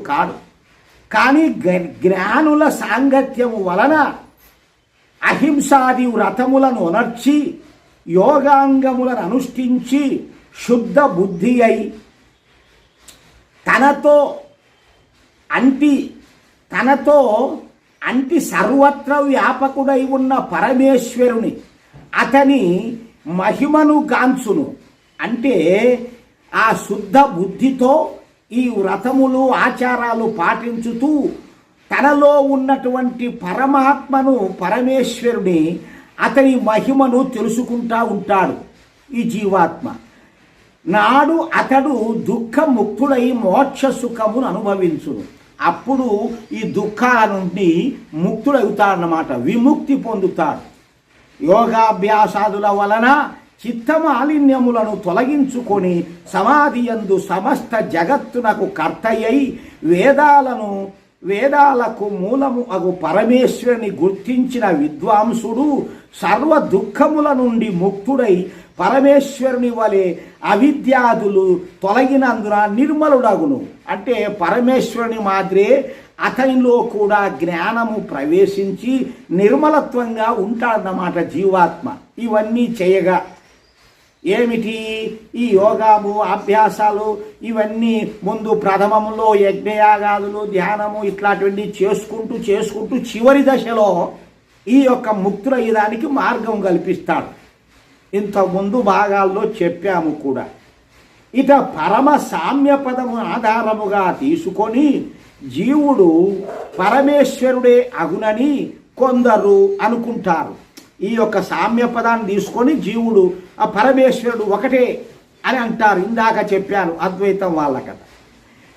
కాడు. కానీ జ్ఞానుల సాంగత్యము వలన అహింసాది వ్రతములను ఉనర్చి యోగాంగములను అనుష్ఠించి శుద్ధ బుద్ధి అయి తనతో అంటి సర్వత్ర వ్యాపకుడై ఉన్న పరమేశ్వరుని అతని మహిమను గాంచును. అంటే ఆ శుద్ధ బుద్ధితో ఈ వ్రతములు ఆచారాలు పాటించుతూ తనలో ఉన్నటువంటి పరమాత్మను పరమేశ్వరుని అతని మహిమను తెలుసుకుంటా ఉంటాడు ఈ జీవాత్మ. నాడు అతడు దుఃఖముక్తుడై మోక్ష సుఖమును అనుభవించును. అప్పుడు ఈ దుఃఖాల నుండి ముక్తుడవుతాడనమాట, విముక్తి పొందుతాడు. యోగాభ్యాసాదుల వలన చిత్తమాలిన్యములను తొలగించుకొని సమాధియందు సమస్త జగత్తునకు కర్తయ్యి వేదాలకు మూలము అగు పరమేశ్వరుని గుర్తించిన విద్వాంసుడు సర్వ దుఃఖముల నుండి ముక్తుడై పరమేశ్వరుని వలె అవిద్యాదులు తొలగినందున నిర్మలుడగును. అంటే పరమేశ్వరుని మాదిరే అతనిలో కూడా జ్ఞానము ప్రవేశించి నిర్మలత్వంగా ఉంటాడన్నమాట జీవాత్మ. ఇవన్నీ చేయగా ఏమిటి ఈ యోగాము అభ్యాసాలు ఇవన్నీ ముందు ప్రథమంలో యజ్ఞయాగాదులు ధ్యానము ఇట్లాంటివన్నీ చేసుకుంటూ చివరి దశలో ఈ యొక్క ముక్తులయ్యడానికి మార్గం కల్పిస్తాడు. ఇంతకుముందు భాగాల్లో చెప్పాము కూడా. ఇట పరమ సామ్య పదము ఆధారముగా తీసుకొని జీవుడు పరమేశ్వరుడే అగునని కొందరు అనుకుంటారు. ఈ యొక్క సామ్య పదాన్ని తీసుకొని జీవుడు ఆ పరమేశ్వరుడు ఒకటే అని అంటారు. ఇందాక చెప్పాను అద్వైతం వాళ్ళ కథ.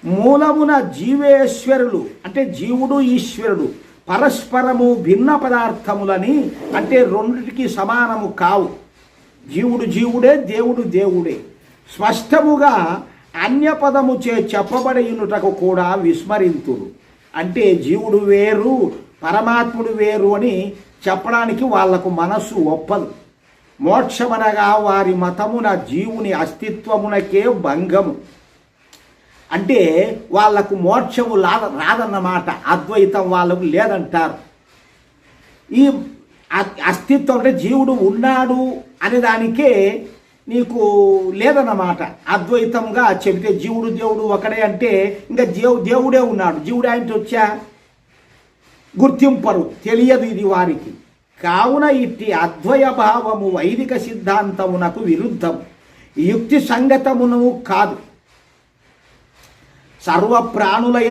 మూలమున జీవేశ్వరులు అంటే జీవుడు ఈశ్వరుడు పరస్పరము భిన్న పదార్థములని, అంటే రెండిటికి సమానము కావు. జీవుడు జీవుడే, దేవుడు దేవుడే. స్పష్టముగా అన్యపదము చెప్పబడియునుటకు కూడా విస్మరింతురు. అంటే జీవుడు వేరు పరమాత్ముడు వేరు అని చెప్పడానికి వాళ్లకు మనస్సు ఒప్పదు. మోక్షమనగా వారి మతమున జీవుని అస్తిత్వమునకే భంగము. అంటే వాళ్లకు మోక్షము రాదన్నమాట. అద్వైతం వాళ్ళకు లేదంటారు. ఈ అస్తిత్వం అంటే జీవుడు ఉన్నాడు అనే దానికే నీకు లేదన్నమాట. అద్వైతంగా చెబితే జీవుడు దేవుడు ఒకడే అంటే ఇంకా దేవుడే ఉన్నాడు. జీవుడు ఆయనతో వచ్చా గుర్తింపరు, తెలియదు ఇది వారికి. కావున ఇట్టి అద్వయ భావము వైదిక సిద్ధాంతమునకు విరుద్ధం, యుక్తి సంగతమును కాదు. సర్వ ప్రాణుల